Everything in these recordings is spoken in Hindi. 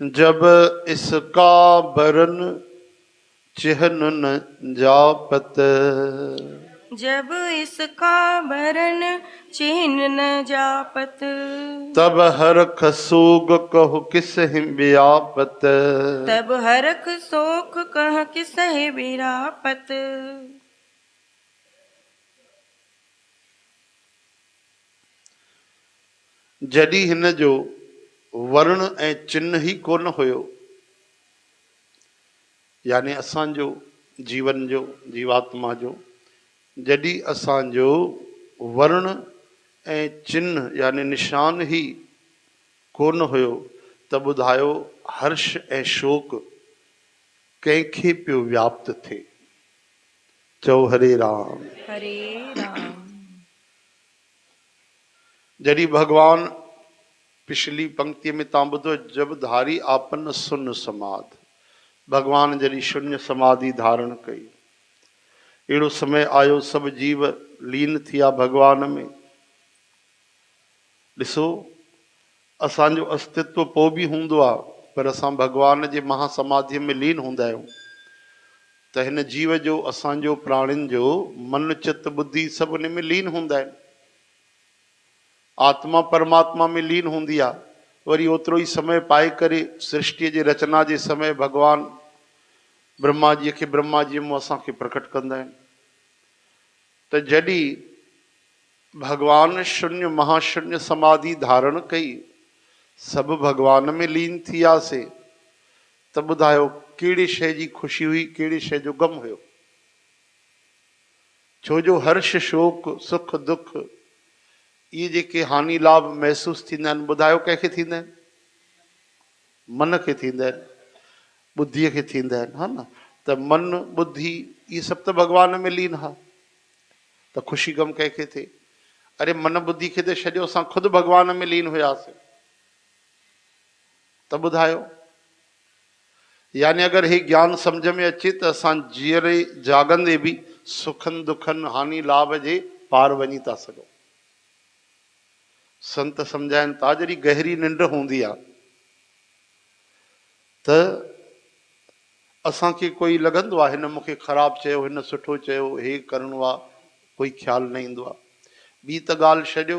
जब इसका बरन चिन्ह न जापत, जब इसका भरन चिन्ह न जापत, तब हरख सोग कहो किसहि व्यापत। तब हरख शोक कह किसहि विरापत। जॾहिं हिन जो वर्ण ऐं चिन्ह ही कोन हुयो, यानी असांजो जीवन जो, जीवात्मा जो जॾहिं असांजो वर्ण ऐं चिन्ह यानी निशान ही कोन हुयो, त ॿुधायो हर्ष ऐं शोक कंहिंखे पियो व्याप्त थिए। चओ हरे राम। हरे राम। जॾहिं भगवान पिछली पंक्ति में तव्हां ॿुधो, जब धारी आपन सुन समाध, भगवान जॾहिं शून्य समाधि धारण कई, अहिड़ो समय आयो सभु जीव लीन थिया भगवान में। ॾिसो, असांजो अस्तित्व पोइ बि हूंदो आहे, पर असां भगवान जे महासमाधीअ में लीन हूंदा आहियूं। त हिन जीव जो, असांजो, प्राणियुनि जो मन चित बुद्धि सभु उन में लीन हूंदा आहिनि। आत्मा परमात्मा में लीन हूंदी आहे। वरी ओतिरो ई समय पाए करे सृष्टिअ जे रचना जे समय भगवान ब्रह्मा जीअ खे ब्रह्मा जी मूं असांखे प्रकट कंदा आहिनि। त जॾहिं भगवान शून्य महाशून्य समाधि धारण कई, सभु भगवान में लीन थी वियासीं, त ॿुधायो कहिड़ी शइ जी ख़ुशी हुई, कहिड़ी शइ जो ग़म हुयो। छो जो हर्ष शोक सुख दुख इहे जेके हानि लाभ महसूस थींदा आहिनि, ॿुधायो कंहिंखे थींदा आहिनि? मन खे थींदा आहिनि, बुद्धीअ खे थींदा आहिनि, हा न। त मन बुद्धि इहे सभु त भगवान में लीन हा, त ख़ुशी ग़म कंहिंखे थिए? अरे मन बुद्धि खे त छॾियो, असां ख़ुदि भगवान में लीन हुयासीं। त ॿुधायो, यानी अगरि हे ज्ञान सम्झ में अचे त असां जीअरे जाॻंदे बि सुखनि दुखनि हानि लाभ जे पार वञी था सघूं। संत सम्झाइनि था, जॾहिं गहरी निंड हूंदी आहे त असांखे कोई लॻंदो आहे हिन मूंखे ख़राबु चयो, हिन सुठो चयो, हे करिणो आहे, कोई ख़्यालु न ईंदो आहे। ॿी त ॻाल्हि छॾियो,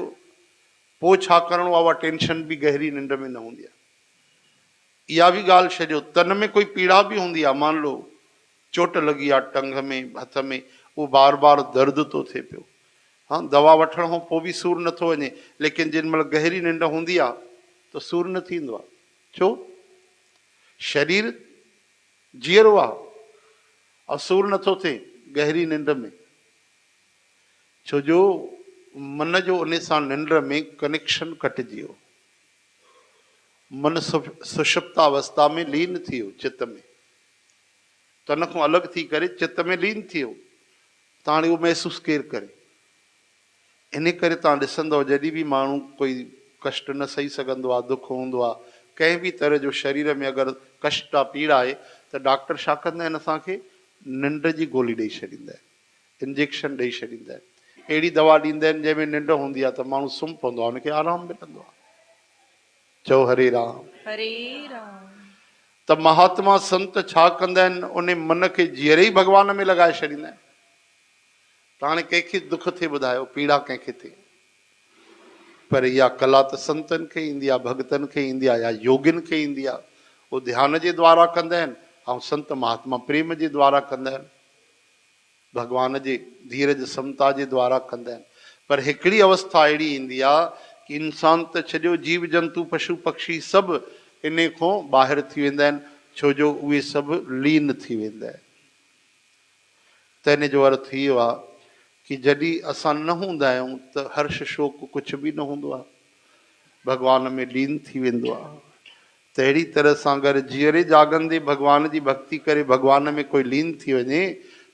पोइ छा करिणो आहे उहा टेंशन बि गहरी निंड में न हूंदी आहे। इहा बि ॻाल्हि छॾियो, तन में कोई पीड़ा बि हूंदी आहे, मान लो चोट लॻी आहे टंग में हथ में, उहो बार बार दर्द थो थिए पियो, हाँ दवा वठण खां पोइ बि सूरु नथो वञे, लेकिन जेॾी महिल गहरी निंड हूंदी आहे त सूरु न थींदो आहे। छो? शरीर जीअरो आहे और सूरु नथो थिए गहरी निंड में। छो जो मन जो उन सां निंड में कनेक्शन कटिजी वियो, मन सुषुप्त अवस्था में लीन थी वियो, चित्त में तन खां अलॻि थी करे चित्त में लीन थी वियो। त हाणे उहो महसूसु केरु करे? इन करे तव्हां ॾिसंदव, जॾहिं बि माण्हू कोई कष्ट न सही सघंदो आहे, दुख हूंदो आहे, कंहिं बि तरह जो शरीर में अगरि कष्ट आहे, पीड़ा आहे, त डॉक्टर छा कंदा आहिनि? असांखे निंड जी गोली ॾेई छॾींदा आहिनि, इंजेक्शन ॾेई छॾींदा आहिनि, अहिड़ी दवा ॾींदा आहिनि जंहिंमें निंड हूंदी आहे त माण्हू सुम्ही पवंदो आहे, हुनखे आराम मिलंदो आहे। चओ हरे राम। हरे राम। त महात्मा संत छा कंदा आहिनि? उन मन खे जीअरे ई भगवान में लॻाए छॾींदा आहिनि। त हाणे कंहिंखे दुख थिए, ॿुधायो, पीड़ा कंहिंखे थिए, पर इहा कला त संतनि खे ईंदी आहे, भगतनि खे ईंदी आहे, या योगिन खे ईंदी आहे। उहो ध्यान जे द्वारा कंदा आहिनि, ऐं संत महात्मा प्रेम जे द्वारा कंदा आहिनि, भगवान जे धीरज समता जे द्वारा कंदा आहिनि। पर हिकिड़ी अवस्था अहिड़ी ईंदी आहे कि इंसान त छॾियो, जीव जंतु पशु पक्षी सभु इन खां ॿाहिरि थी वेंदा आहिनि, छो जो उहे सभु लीन थी वेंदा आहिनि। त इन जो अर्थ इहो आहे कि जॾहिं असां न हूंदा आहियूं त हर्ष शोक कुझु बि न हूंदो आहे, भगवान में लीन थी वेंदो आहे। त अहिड़ी तरह सां अगरि जीअरे जाॻंदे भगवान जी भक्ति करे भगवान में कोई लीन थी वञे,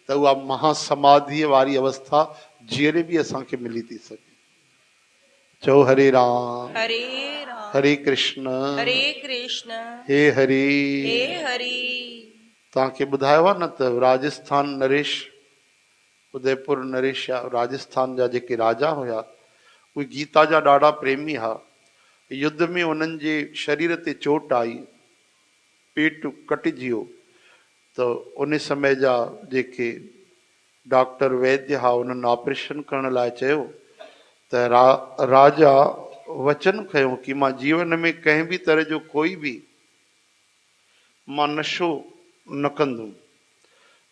त उहा महासमाधीअ वारी अवस्था जीअरे बि असांखे मिली थी सघे। चओ हरे राम। हरे राम। हरे कृष्ण। हरे कृष्ण। हे हरि। हे हरि। तव्हांखे ॿुधायो आहे न त राजस्थान नरेश, उदयपुर नरेश या राजस्थान जा जेके राजा हुया, उहे गीता जा ॾाढा प्रेमी हुआ। युद्ध में उन्हनि जे शरीर ते चोट आई पेट कटिजी वियो तो उन समय जा जेके डॉक्टर वैद्य हा उन्हनि ऑपरेशन करण लाइ चयो त राजा वचन खयो कि मां जीवन में कंहिं भी तरह जो कोई भी मां नशो न कंदुमि।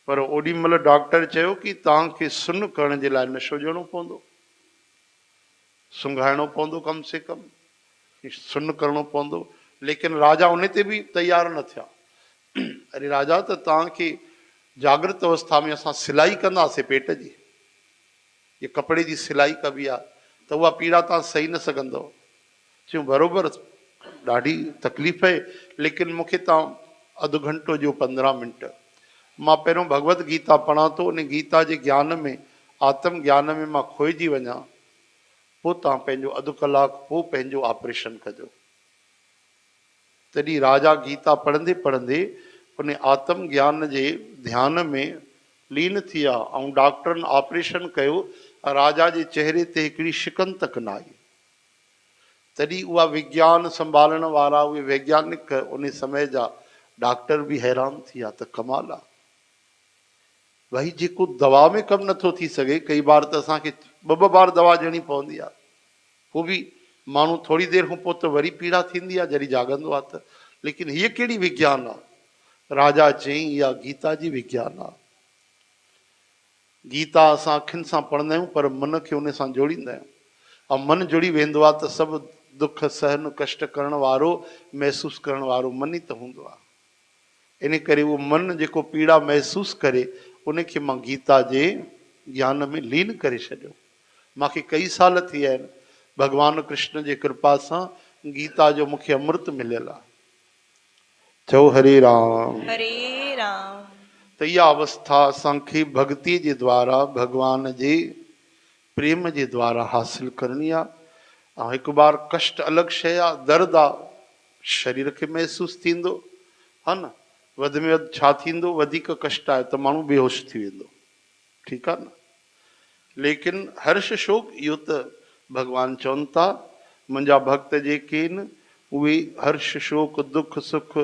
पर ओॾी महिल डॉक्टर चयो कि तव्हांखे सुन करण जे लाइ नशो ॾियणो पवंदो, सुंघाइणो पवंदो, कम से कम सुन करणो पवंदो। लेकिन राजा उन ते भी तैयार न थिया। अरे राजा त तव्हांखे जागृत अवस्था में असां सिलाई कंदासीं पेट जी, ये कपड़े जी सिलाई कबी आहे त उहा पीड़ा तव्हां सही न सघंदव। चयूं बराबरि, ॾाढी तकलीफ़ आहे, लेकिन मूंखे तव्हां अधु घंटो जो 15 मिंट मां पहिरियों भगवत गीता पढ़ां थो, उन गीता जे ज्ञान में आत्म ज्ञान में मां खोइजी वञा, पोइ तव्हां पंहिंजो अधु कलाकु पोइ पंहिंजो ऑपरेशन कजो। तॾहिं राजा गीता पढ़ंदे पढ़ंदे उन आत्म ज्ञान जे ध्यान में लीन थी विया ऐं डॉक्टरनि ऑपरेशन कयो, राजा जे चेहरे ते हिकिड़ी शिकन तक न आई। तॾहिं उहा विज्ञान संभालण वारा उहे वैज्ञानिक उन समय जा डॉक्टर भी हैरान थी विया त कमाल आहे भाई, जेको दवा में कम नथो थी सघे, कई बार त असांखे ॿ बार दवा ॾियणी पवंदी आहे, पोइ भी माण्हू थोड़ी देर खां पोइ त वरी पीड़ा थींदी आहे जॾहिं जाॻंदो आहे त। लेकिन हीअ कहिड़ी विज्ञान आहे? राजा चई इहा गीता जी विज्ञान आहे। गीता असां अखियुनि सां पढ़ंदा आहियूं पर मन खे उन सां जोड़ींदा आहियूं, ऐं मन जुड़ी वेंदो आहे त सभु दुख सहन कष्ट करण वारो महसूस करण वारो मन ई त हूंदो आहे। इन करे उहो मन जेको पीड़ा महसूस करे उनखे मां गीता जे ज्ञान में लीन करे छॾियो। मूंखे कई साल थी विया आहिनि, भगवान कृष्ण जे कृपा सां गीता जो मूंखे अमृत मिलियल आहे। चओ हरे राम हरे राम। त इहा अवस्था असांखे भक्ति जे द्वारा भगवान जे प्रेम जे द्वारा हासिल करनी आहे। ऐं हिकु बार कष्ट अलॻि शइ आहे, दर्द आहे, शरीर खे महसूस थींदो हा न, वधि में वधि छा थींदो, वधीक कष्ट आहे त माण्हू बेहोश थी वेंदो, ठीकु आहे न। लेकिन हर्ष शोक इहो त भगवान चवनि था मुंहिंजा भक्त जेके आहिनि उहे हर्ष शोक दुख सुख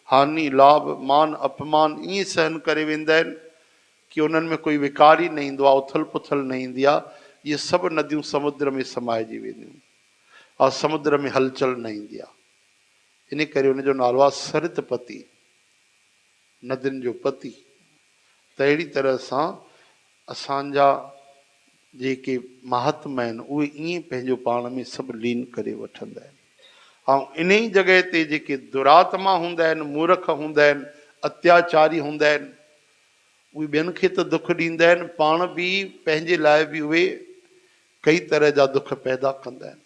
हानि लाभ मान अपमान ईअं सहन करे वेंदा आहिनि कि उन्हनि में कोई विकार ई न ईंदो आहे, उथल पुथल न ईंदी आहे। इहे सभु नदियूं समुद्र में समाइजी वेंदियूं और समुद्र में हलचल न ईंदी आहे। इन करे उनजो नालो आहे सरितपति, नदियुनि जो पति। त अहिड़ी तरह सां असांजा जेके महात्मा आहिनि उहे ईअं पंहिंजो पाण में सभु लीन करे वठंदा आहिनि। ऐं इन ई जॻह ते जेके दुरात्मा हूंदा आहिनि, मूर्ख हूंदा आहिनि, अत्याचारी हूंदा आहिनि, उहे ॿियनि खे त दुख ॾींदा आहिनि, पाण बि पंहिंजे लाइ बि उहे कई तरह जा दुख पैदा कंदा आहिनि,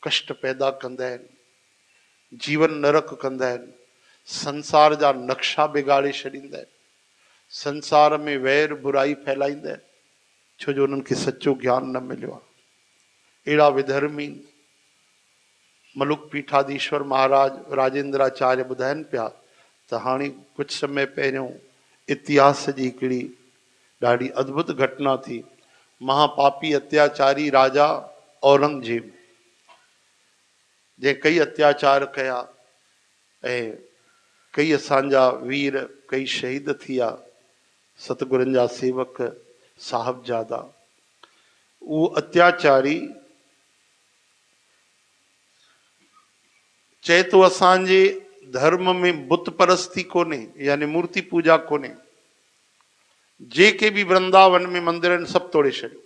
कष्ट पैदा कंदा आहिनि, जीवन नरक कंदा आहिनि, संसार जा नक्शा बिगाड़े छॾींदा आहिनि, संसार में वैर बुराई फैलाईंदा आहिनि, छो जो उन्हनि खे सचो ज्ञान न मिलियो आहे। अहिड़ा विधर्मी मलुक पीठाधीश्वर महाराज राजेंद्राचार्य ॿुधाइनि पिया त हाणे कुझु समय पहिरियों इतिहास जी हिकिड़ी ॾाढी अद्भुत घटना थी। महापापी अत्याचारी राजा औरंगजेब जंहिं कई अत्याचार कया ऐं कई असांजा वीर कई शहीद थी विया, सतगुरुनि जा सेवक साहबजादा, उहो अत्याचारी चए तो असांजे धर्म में बुत परस्ती कोन्हे, यानी मूर्ति पूजा कोन्हे। जेके भी वृंदावन में मंदिर आहिनि सभु तोड़े छॾियो।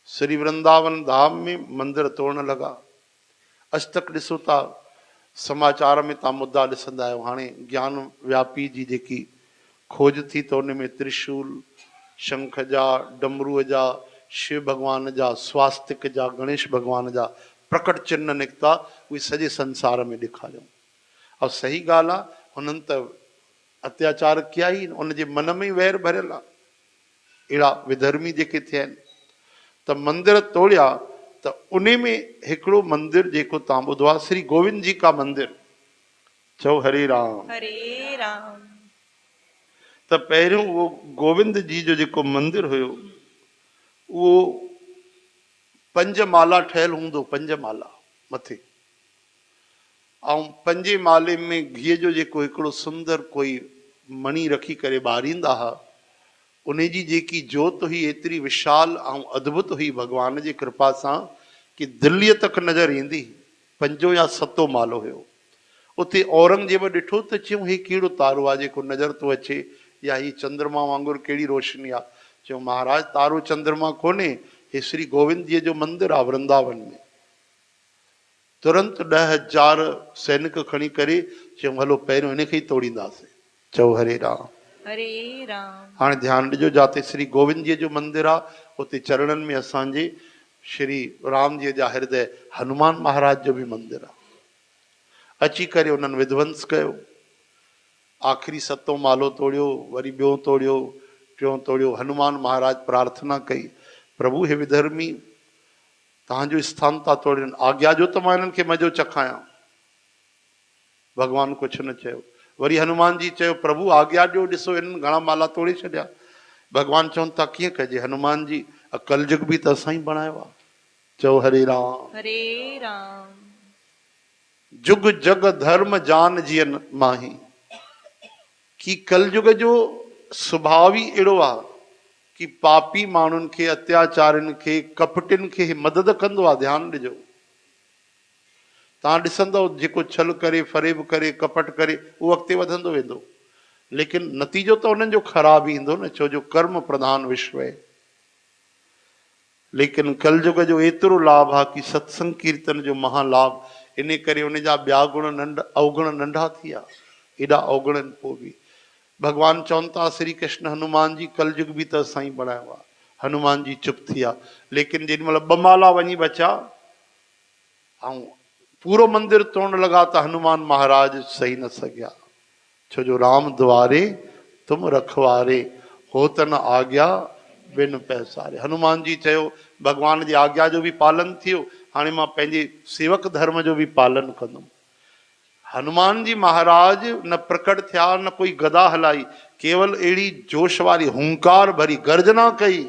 श्री वृंदावन धाम में मंदिर तोड़न लॻा। अॼु तक ॾिसो था समाचार में तव्हां मुद्दा ॾिसंदा आहियो। हाणे ज्ञान व्यापी जी जेकी खोज थी त उन में त्रिशूल शंख जा, डमरूअ जा, शिव भगवान जा, स्वास्तिक जा, गणेश भगवान जा प्रकट चिन्ह निकिता, उहे सॼे संसार में ॾेखारियूं। और सही ॻाल्हि आहे, हुननि त अत्याचार कया ई, उनजे मन में ई वैर भरियल आहे। अहिड़ा विधर्मी जेके थिया आहिनि त मंदिर तोड़िया, त उन में हिकिड़ो मंदिर जेको तव्हां ॿुधो आहे श्री गोविंद जी का मंदिर। चओ हरे राम हरे राम। त पहिरियों उहो गोविंद जी जो जेको मंदिर हुयो उहो 5 माला ठहियल हूंदो, 5 माला मथे। ऐं पंजे माले में घीअ जो जेको हिकिड़ो सुंदर कोई मणी रखी करे ॿारींदा हुआ, उन जी जेकी जोत हुई एतिरी विशाल ऐं अद्भुत हुई भॻवान जी कृपा सां कि दिल्लीअ तक नज़र ईंदी। पंजो या सतो मालो हुयो। उते औरंगजेब ॾिठो त चयूं हे कहिड़ो तारो आहे जेको नज़र थो अचे, या ही चंद्रमा वांगुरु कहिड़ी रोशनी आहे। चयूं महाराज तारो चंद्रमा कोन्हे, हे श्री गोविंद जीअ जो मंदिर आहे वृंदावन में। तुरंत 10,000 सैनिक खणी करे चयूं हलो पहिरियों हिनखे ई तोड़ींदासीं। चओ हरे राम हरे राम। हाणे ध्यानु ॾिजो, जाते श्री गोविंद जी जो मंदिर आहे उते चरणनि में असांजे श्री राम जी जा हृदय हनुमान महाराज जो बि मंदिर आहे। अची करे उन्हनि विध्वंस कयो। आख़िरी सतो मालो तोड़ियो, वरी ॿियों तोड़ियो, टियों तोड़ियो। हनुमान महाराज प्रार्थना कई, प्रभु हे विधर्मी तव्हांजो स्थान था तोड़नि, आज्ञा जो त मां हिननि खे मज़ो चखायां। भॻवान कुझु न चयो। वरी हनुमान जी चयो, प्रभु आज्ञा ॾियो, ॾिसो हिननि घणा माला तोड़े छॾिया। भॻवान चवनि था कीअं कजे? हनुमान जी कलयुग बि त असां ई बणायो आहे। चओ हरे राम हरे राम। जुग जग धर्म जान जियन माही, कि कलयुग जो स्वभाव ई अहिड़ो आहे कि पापी माण्हुनि खे, अत्याचारियुनि खे, कपटियुनि खे मदद कंदो आहे। ध्यानु ॾिजो, तव्हां ॾिसंदव जेको छल करे, फरेब करे, कपट करे, उहो अॻिते वधंदो वेंदो, लेकिन नतीजो त उन्हनि जो ख़राब ई ईंदो न, छो जो कर्म प्रधान विश्व आहे। लेकिन कलयुग जो एतिरो लाभ आहे कि सत्संग कीर्तन जो महालाभ, इन करे उन जा ॿिया गुण अवगुण नंढा थी विया, एॾा अवगुण पोइ बि भॻवान चवनि था श्री कृष्ण हनुमान जी कलयुग बि त असां ई बणायो आहे। हनुमान जी चुप थी विया। लेकिन जेॾी महिल 2 माला वञी बचा ऐं पूरो मंदिर तोड़न लॻा त हनुमान महाराज सही न सघिया, छो जो राम द्वारे तुम रखवारे, हो त न आज्ञा बिन पैसारे। हनुमान जी चयो भॻवान जी आज्ञा जो बि पालन थियो, हाणे मां पंहिंजे सेवक धर्म जो बि पालन कंदुमि। हनुमान जी महाराज न प्रकट थिया, न कोई गदा हलाई, केवल अहिड़ी जोश वारी हुंकार भरी गर्जना कई।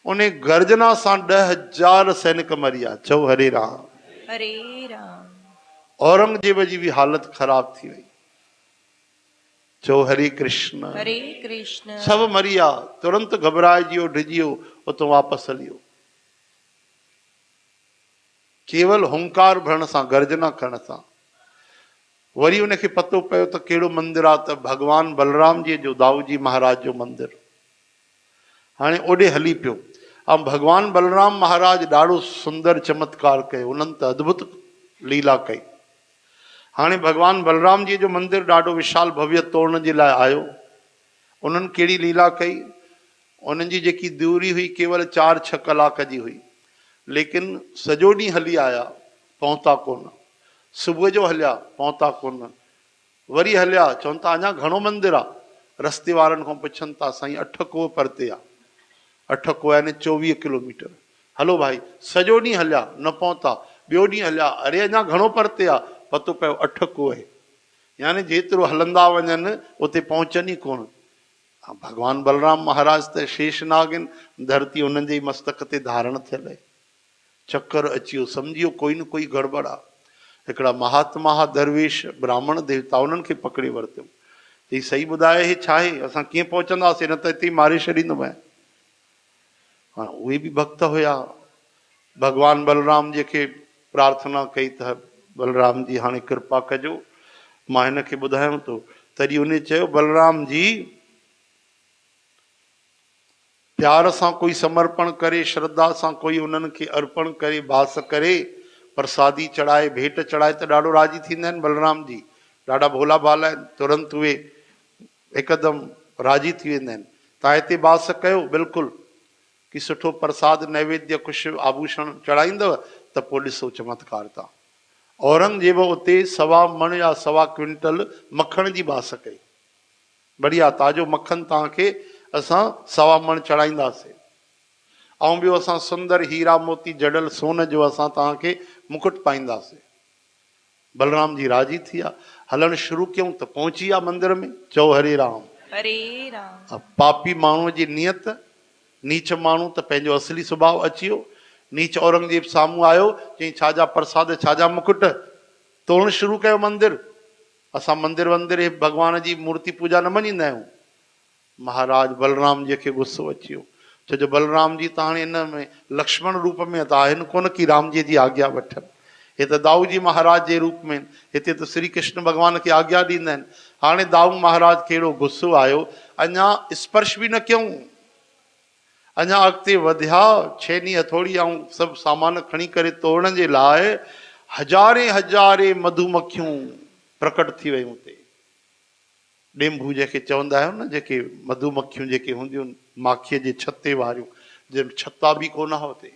उन गर्जना सां 10,000 सैनिक मरी विया। चओ हरे राम हरे राम। औरंगजेब जी बि हालत ख़राब थी वई। चओ हरे कृष्ण हरे कृष्ण। सभु मरी विया। तुरंत घबराइजी वियो, डिॼी वियो, उतो वापसि हली वियो। केवल हुंकार भरण सां, गर्जना करण सां। वरी उनखे पतो पियो त कहिड़ो मंदिर आहे, त भॻवान बलराम जी जो, दाऊ जी महाराज जो मंदिर। हाणे ओॾे हली पियो ऐं भॻवान बलराम महाराज ॾाढो सुंदर चमत्कार कयो, उन्हनि त अद्भुत लीला कई। हाणे भॻवान बलराम जी जो मंदिर ॾाढो विशाल भव्य तोड़न जे लाइ आयो। उन्हनि कहिड़ी लीला कई? उन्हनि जी जेकी दूरी हुई केवल 4-6 कलाक जी हुई, लेकिन सॼो ॾींहुं हली आया, पहुता कोन। सुबुह जो हलिया, पहुता कोन। वरी हलिया, चवनि था अञा घणो मंदिर आहे। रस्ते वारनि खां पुछनि था, साईं 8 कोह परते आहे। 8 कोह यानी 24 किलोमीटर। हलो भाई, सॼो ॾींहुं हलिया, न पहुता। ॿियो ॾींहुं हलिया, अरे अञा घणो परते आहे। पतो पियो 8 कोह आहे, यानी जेतिरो हलंदा वञनि उते पहुचनि ई कोन। भॻवान बलराम महाराज त शेषनाग आहिनि, धरती उन्हनि जे मस्तक ते धारण थियल आहे। चक्कर अची वियो, सम्झियो कोई न कोई गड़बड़ आहे। हिकिड़ा महात्मा दरवेश ब्राह्मण देवता, उन्हनि खे पकड़े वरितो। ही सही ॿुधाए, हे छा आहे? असां कीअं पहुचंदासीं? न त हिते मारे छॾींदुमि। हाणे उहे बि भक्त हुया। भॻवान बलराम जी खे प्रार्थना कई त बलराम जी हाणे कृपा कजो, मां हिन खे ॿुधायां थो। तॾहिं उन चयो, बलराम जी प्यार सां कोई समर्पण करे, श्रद्धा सां कोई उन्हनि खे अर्पण करे, बास करे, प्रसादी चढ़ाए, भेंट चढ़ाए त ॾाढो राजी थींदा आहिनि। बलराम जी ॾाढा भोला भाला आहिनि, तुरंत उहे हिकदमि राजी थी वेंदा आहिनि। तव्हां हिते बास कयो बिल्कुलु, कि सुठो प्रसाद नैवेद्य कुझु आभूषण चढ़ाईंदव त पोइ ॾिसो चमत्कार। तव्हां औरंगजेब उते 1.25 मण या 1.25 क्विंटल मखण जी बास कई। बढ़िया ताज़ो मखण तव्हांखे असां 1.25 मण चढ़ाईंदासीं। ऐं ॿियो असां सुंदर हीरा मोती जड़ल सोन जो असां तव्हांखे मुकुट पाईंदासीं। बलराम जी राजी थी विया। हलणु शुरू कयूं त पहुची विया मंदिर में। चओ हरे राम हरे राम। पापी माण्हूअ जी नियत, नीच माण्हू त पंहिंजो असली सुभाउ अची वियो। नीच औरंगजेब साम्हूं आयो, चई छाजा प्रसाद, छाजा मुकुट? तोड़ण शुरू कयो मंदिर। असां मंदिर वंदिर भगवान जी मूर्ति पूजा न मञींदा आहियूं। महाराज बलराम जी खे गुस्सो अची वियो, छो जो बलराम जी त हाणे हिन में लक्ष्मण रूप में त आहिनि कोन की राम जी आज्ञा वठनि। हे त दाऊ जी महाराज जे रूप में, हिते त श्री कृष्ण भगवान खे आज्ञा ॾींदा आहिनि। हाणे दाऊ महाराज खे अहिड़ो गुस्सो आयो, अञा स्पर्श बि न कयूं, अञा अॻिते वधिया, छेनी हथोड़ी ऐं सभु सामान खणी करे तोड़ण जे लाइ हज़ारे हज़ारे मधुमक्खियूं प्रकट थी वयूं हुते। डेंभू जेके चवंदा आहियूं न, जेके मधुमक्खियूं जेके हूंदियूं माखीअ जे छत्ते वारियूं, जिन छत्ता बि कोन हुआ हुते,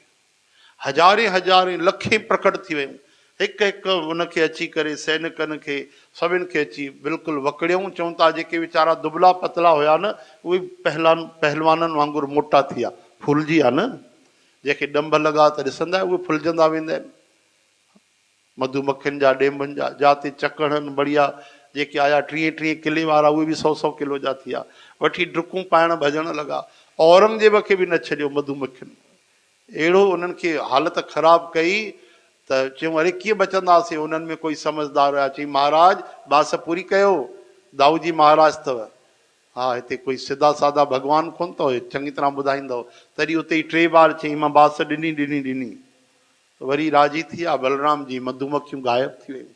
हज़ारे हज़ारे लखे प्रकट थी वयूं। हिकु हिकु उनखे अची करे सैनिकनि खे सभिनि खे अची बिल्कुलु वकड़ियऊं। चऊं था जेके वीचारा दुबला पतला हुया न, उहे पहलवाननि वांगुरु मोटा थी विया, फुलिजी विया न। जेके डंभ लॻा त ॾिसंदा उहे फुलिजंदा वेंदा आहिनि। मधुमक्खियुनि जा डेंभनि जा जाते चकड़नि बढ़िया जेके आया 30-30 किले वारा, उहे बि 100-100 किलो जा थी विया, वठी डुकूं पाइण भॼण लॻा। औरंगजेब खे बि न छॾियो मधुमक्खियुनि, अहिड़ो उन्हनि खे हालत ख़राब कई त चयूं अरे कीअं बचंदासीं। उन्हनि में कोई समझदार हुया, चई महाराज बास पूरी कयो, दाऊ जी महाराज अथव। हा, हिते कोई सिधा साधा भॻवान कोन अथव, चङी तरह ॿुधाईंदव। तॾहिं उते ई 3 बार चई मां बास ॾिनी। वरी राजी थी विया बलराम जी, मधुमक्खियूं गायब थी वियूं।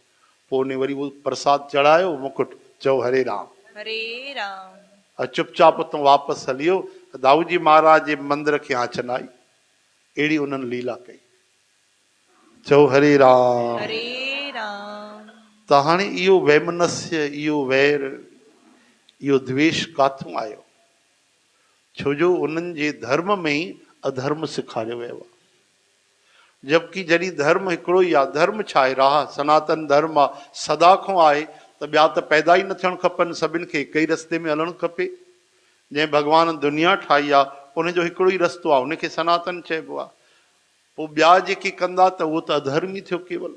पोइ उन वरी उहो प्रसाद चढ़ायो, मुकुट, चओ हरे राम। हरे राम। चुपचाप उतां वापसि हलियो, दाऊ जी महाराज जे मंदिर खे आंचन आई। अहिड़ी उन्हनि लीला कई। चओ हरे राम। हरे राम। त हाणे इहो वैमनस्य, इहो वैर, इहो द्वेष काथूं आयो? छो जो उन्हनि जे धर्म में ई अधर्म सेखारियो वियो आहे। जबकि जॾहिं धर्म हिकिड़ो ई आहे, धर्म छा आहे? राह सनातन धर्म आहे, सदा खां आहे, त ॿिया त पैदा ई न थियणु खपनि। सभिनि खे हिक ई रस्ते में हलणु खपे। जंहिं भॻवान दुनिया ठाही आहे उनजो हिकिड़ो ई रस्तो आहे, उनखे सनातन चइबो आहे। पोइ ॿिया जेके कंदा त उहो त अधर्म ई थियो केवल।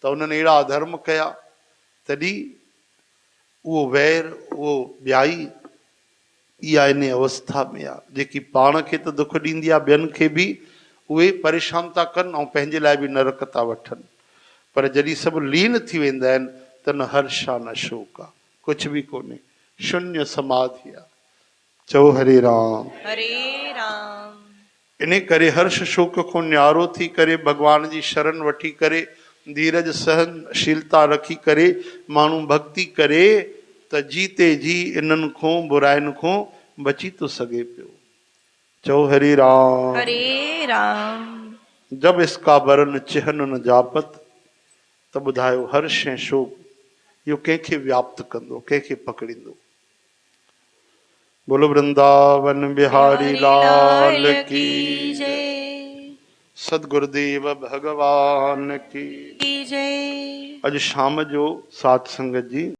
त उन्हनि अहिड़ा अधर्म कया, तॾहिं उहो वैर, उहो ॿियाई इहा इन अवस्था में आहे जेकी पाण खे त दुख ॾींदी आहे, ॿियनि खे बि उहे परेशान था कनि ऐं पंहिंजे लाइ बि नरक था वठनि। पर जॾहिं सभु लीन थी वेंदा आहिनि त न हर्ष आहे न शोक आहे, कुझु बि कोन्हे, शून्य समाधि आहे। चओ हरे राम। हरे राम। इन करे हर्ष शोक खां न्यारो थी करे भॻवान जी शरण वठी करे धीरज सहनशीलता रखी करे माण्हू भक्ति करे त जीते जी इन्हनि खां बुराइनि खां बची थो सघे पियो। चओ हरे राम। हरे राम। जब इसका वरन चिहन न जापत, त ॿुधायो हर्ष ऐं शोक इहो कंहिंखे व्याप्त कंदो, कंहिंखे पकड़ींदो। बोलो वृंदावन बिहारी लाल की जय। सदगुरुदेव भगवान की जय। अॼु शाम जो सात संगत जी